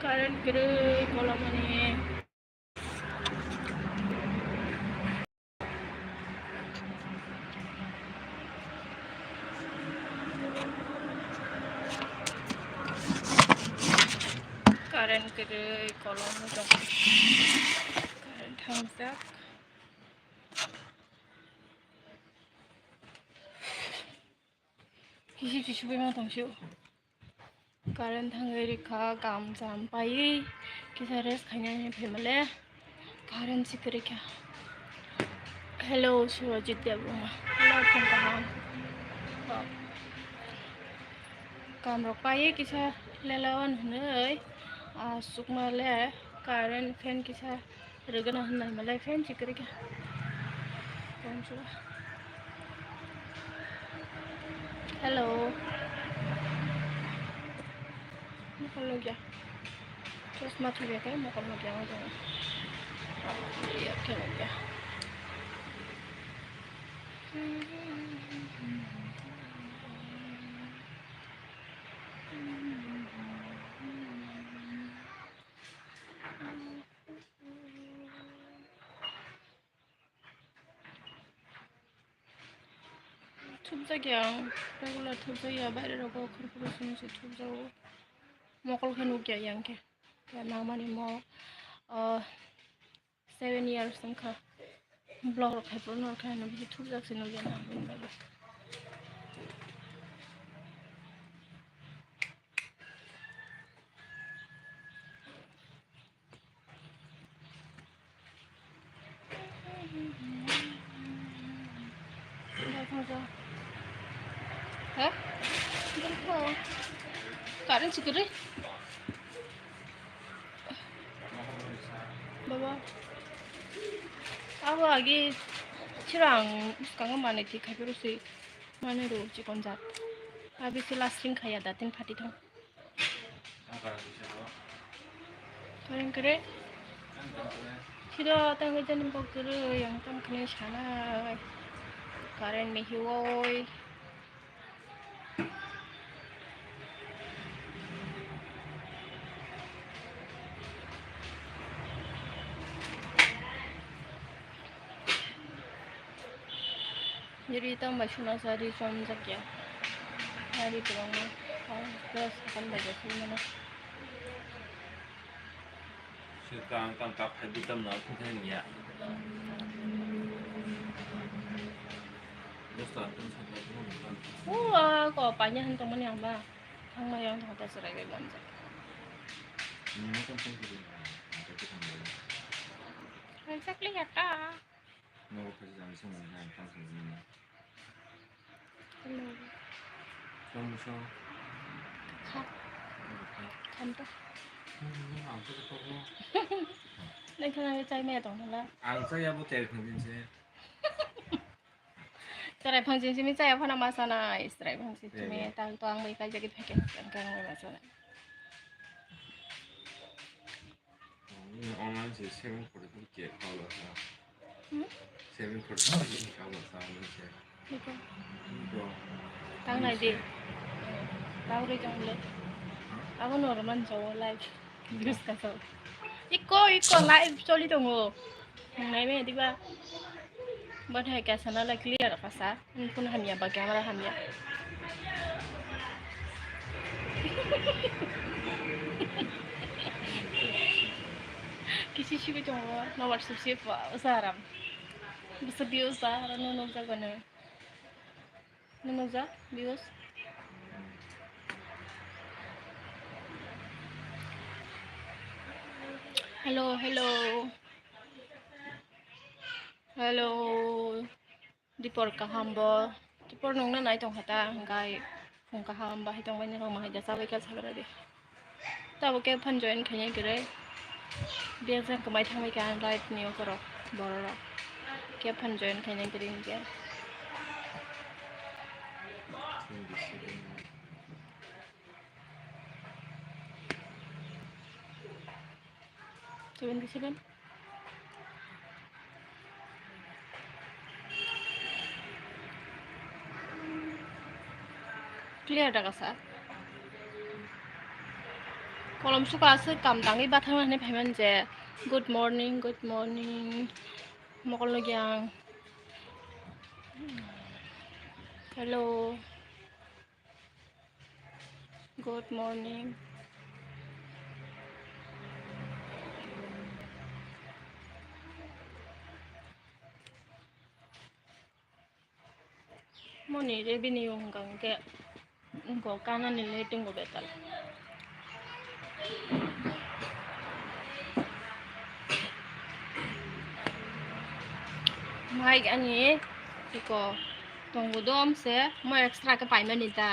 Current gede kalau mana current gede kalau mana current hamsak 기시 주변만 동시오 current 한가리카 감잠바이 기사를 그냥 배말래 current 지그리카 hello 수어지 대부마 hello 통과함 감록바이 기사 레라원 흔의 sukmale current fan kisa regana hanai malai fan chikri kya bonjour hello mokol lo gya terus matu ya kayak mokol lo gya aja ya kya gya 톱작이야 레귤러 톱작이야 바이러고 그렇게 쓰면서 톱자고 먹을 해놓기야 양게 나만이 뭐 7 years somka blog 해보는 거 하는 비 톱작 쓰는 나 뭔가 hả? Không. Cả đến chỉ cái 봐봐. 아우 아기 치랑 강한 만에 디 가비로스 만으로 찍은 잡. 아비스 라스팅 가야 다팅 파티통. 그래? 싫어 땅에 되는 것들을 양tam 그냥 샤나. 가렌 미히오이. Jadi itu mbak Shuna sari suami sakya hari pulang terus akan belajar di mana sekarang tangkap hadi tam na punya terus tatun sampai wah kok banyak teman yang mbak sama yang tak serai kayak ganja ini kan sendiri exactly ya kak mau kerja sama sama yang kan sendiri kamu so kanto 안 써졌다고 nên khả năng trai mẹ tổng thật là 안 써야 뭐 제일 평균제 trai phăng chính mình trai phăng mà sana trai phăng chính mình tăng toang mấy cái cái packet càng mấy mà sana online 제 세금 거래도 게 가려서 세금 거래도 가려서 이제 이거 tăng này đi tao đi trong lịch aku normal jauh live terus kasar iko live coli dong yang lainnya tiba buat hai kesana lah clear kasa pun hamya bagaimana hamya kisi sih gitu nomor subsip usaharam bisa bios lah nono jagoan nono jak bios hello dipor kahamba dipor nung na itong hata hanggai kung kahamba itong banyak rumah aja sampai ke sabar deh tahu ke panjoin kayaknya gede biasa kemai thang mai kan live ni okoro borora ke panjoin kayaknya gede dia clear dah kasa kolom suka se kam tangi batang hane phaman je good morning mokol logyang hello good morning moni re bini yung gang ke go kanan ni leting go betal mai ani iko tunggu dom se mo extra ke pai manita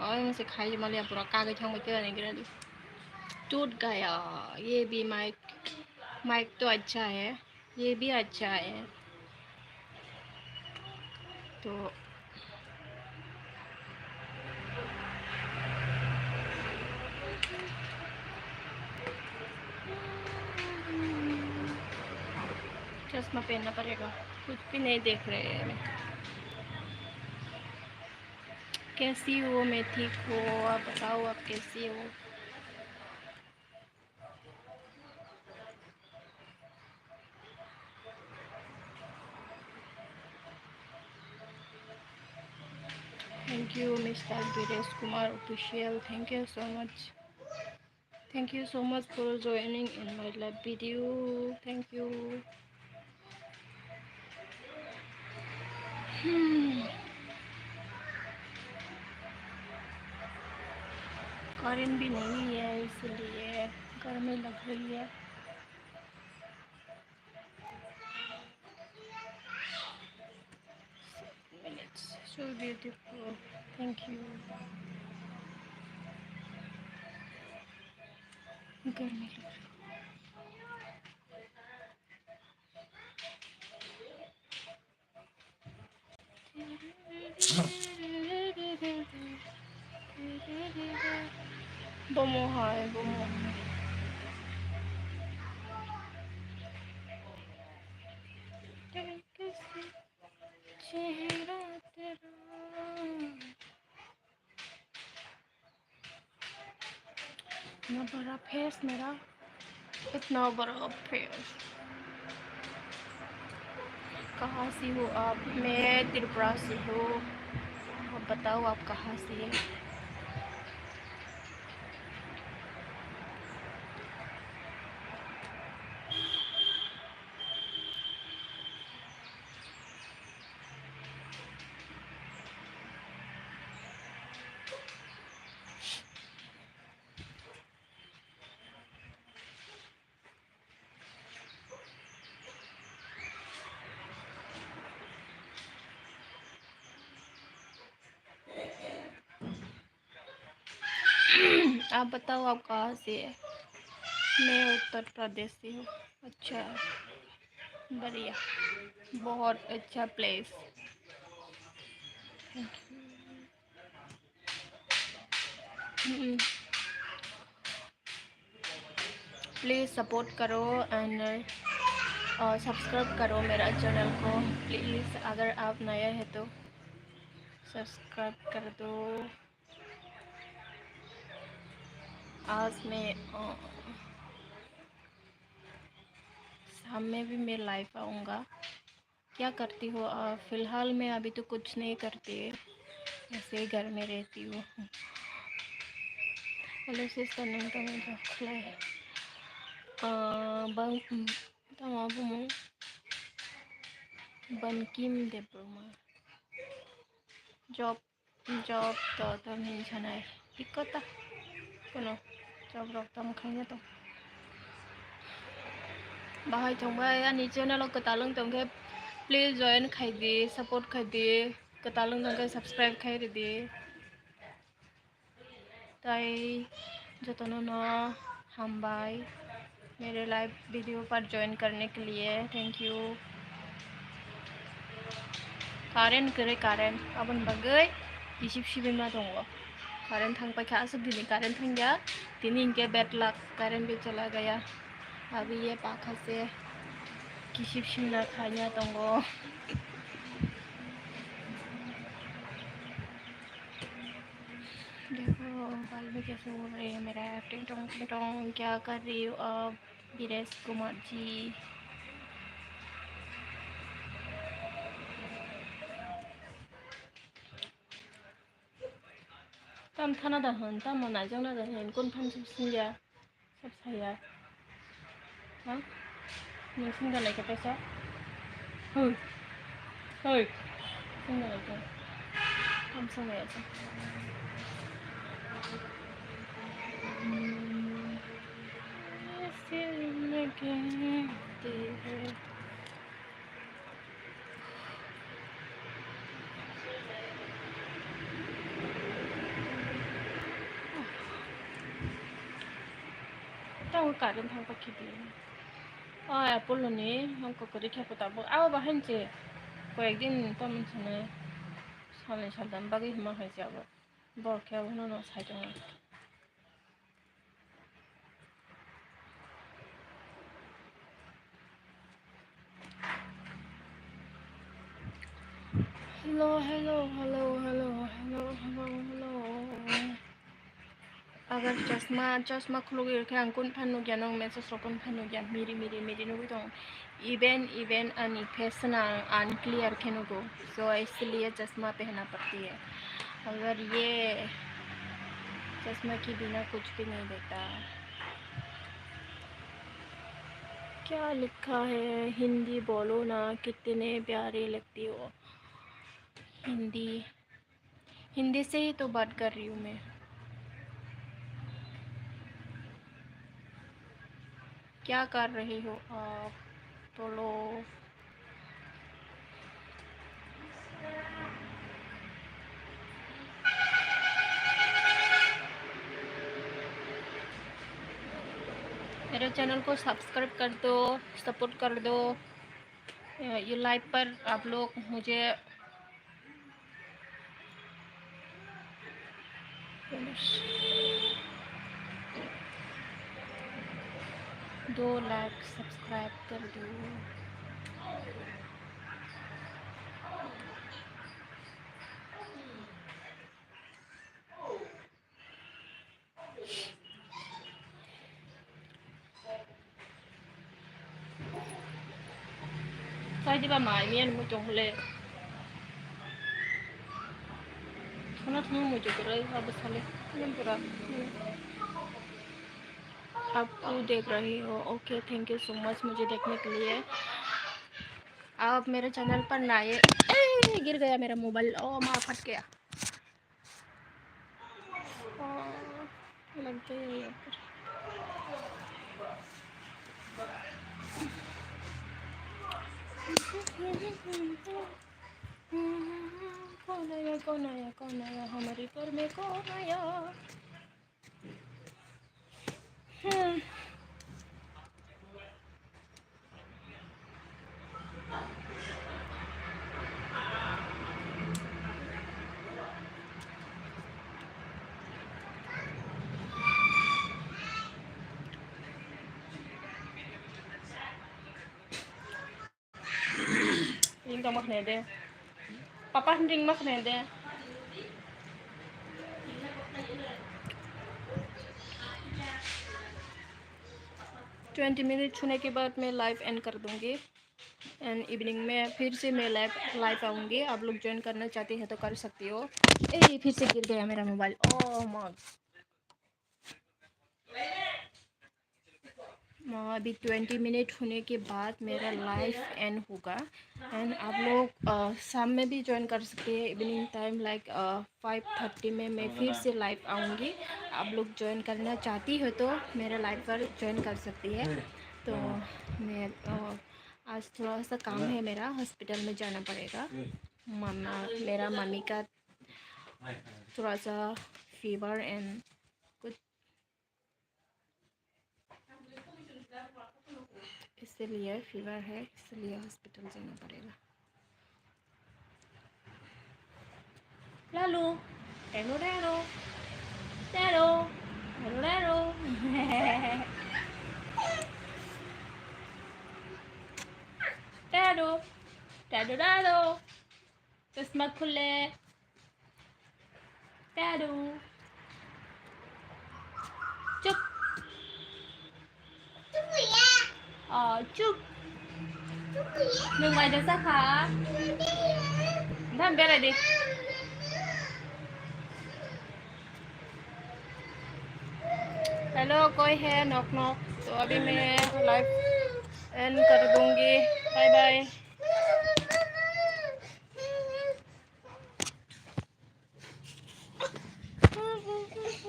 oi se khai malia pura ka ke thang ke ni gira टूट गया ये भी mic तो अच्छा है ये भी अच्छा है तो चश्मा पहनना पड़ेगा कुछ भी नहीं देख रहे हैं कैसी हो मैं ठीक हो आप बताओ आप कैसी हो thank you mister Viresh Kumar official thank you so much for joining in my live video thank you current भी नहीं है इसलिए गर्मी लग रही है minutes so beautiful thank you गर्मी लग रही बोमो है बोमो चेहरा तेरा इतना बड़ा फेस मेरा इतना बड़ा फेस कहाँ से हो आप मैं त्रिपुरा से हूँ आप बताओ आप कहाँ से हैं आप बताओ आप कहाँ से है मैं उत्तर प्रदेश से हूँ अच्छा बढ़िया बहुत अच्छा प्लेस प्लीज़ सपोर्ट करो एंड सब्सक्राइब करो मेरा चैनल को प्लीज़ अगर आप नए हैं तो सब्सक्राइब कर दो आज मैं शाम में भी मैं लाइव आऊँगा क्या करती हो फ़िलहाल मैं अभी तो कुछ नहीं करती ऐसे ही घर में रहती हूँ हेलो सिस्टर नहीं तो मैं है bang tama po mo bankim de broma job to min chanai ikota kono job rok tam khanya to bahai thong bai ani channel ko talung tong ke please join khai di support khai di ko talung tong ke subscribe khai di tai jotono no hambai मेरे live video पर join करने के लिए thank you current करे current अब बागै इसिब सिबिमा दङ current थांबाय खासो दिनै कारेन्ट थांया दिनै इनके बैड लक कारेन्ट भी चला गया अभी ये पाखा से किसिब सिमना खाया दङ में कैसे हो रही है मेरा टिंग टोंग क्या कर रही हो आप वीरेश कुमार जी तम थाना दहन तम मना जंगना दहन कौन फन सिंगा सब साया हाँ नहीं सिंगा लाइक पैसा हई हई सिंगा लाइक तम समय ऐसा tao cả đêm thang pakai dia. Ah, Apollo ni, हमको करी क्या पता वो आओ बहन से कोई एक दिन तो मन सुने सामने सालदम बाकी हम है जाओ बहुत क्या वो ना साइड में hello hello hello hello hello hello hello अगर चश्मा खुलोगे रखे अंकुन फनु ज्ञान में ससुरकुन फनु ज्ञान मेरी नुबी तो इवेंट अन फैशन अनक्लियर खेनुगो सो इसलिए चश्मा पहनना पड़ती है अगर ये चश्मा के बिना कुछ भी नहीं देता क्या लिखा है हिंदी बोलो ना कितने प्यारे लगती हो हिंदी से ही तो बात कर रही हूँ मैं क्या कर रही हो आप बोलो मेरे चैनल को सब्सक्राइब कर दो सपोर्ट कर दो ये लाइव पर आप लोग मुझे 2 लाख सब्सक्राइब कर दो sai đi ba mãi miên một chồng lệ nó không một chục rồi अब साले नहीं पूरा आप क्यों देख रही हो okay thank you so much मुझे देखने के लिए आप मेरे चैनल पर नए गिर गया मेरा मोबाइल ओ माँ फट गया लग गया कौन आया हमारे घर में कौन आया Ring ka mak nede. Papa ring mak nede. 20 minute छूने के बाद मैं लाइव एंड कर दूंगी एंड इवनिंग में फिर से मैं लाइव आऊँगी आप लोग ज्वाइन करना चाहते हैं तो कर सकती हो फिर से गिर गया मेरा मोबाइल ओह माय अभी 20 मिनट होने के बाद मेरा लाइव एंड होगा एंड आप लोग शाम में भी ज्वाइन कर सकते हैं इवनिंग टाइम लाइक 5:30 में मैं फिर से लाइव आऊँगी आप लोग ज्वाइन करना चाहती हो तो मेरा लाइव पर ज्वाइन कर सकती है तो मैं आज थोड़ा सा काम है मेरा हॉस्पिटल में जाना पड़ेगा मेरा मम्मी का थोड़ा सा फीवर एंड इसलिए फीवर है इसलिए हॉस्पिटल जाना पड़ेगा लालू टेनो टेनो टेनो टेनो टेनो टेनो टेनो चश्मा खुले टेनो चुप đừng mày được sắc hả thằng bé này đi hello कोई है नॉक नॉक तो अभी मैं लाइव एंड कर दूंगी बाय बाय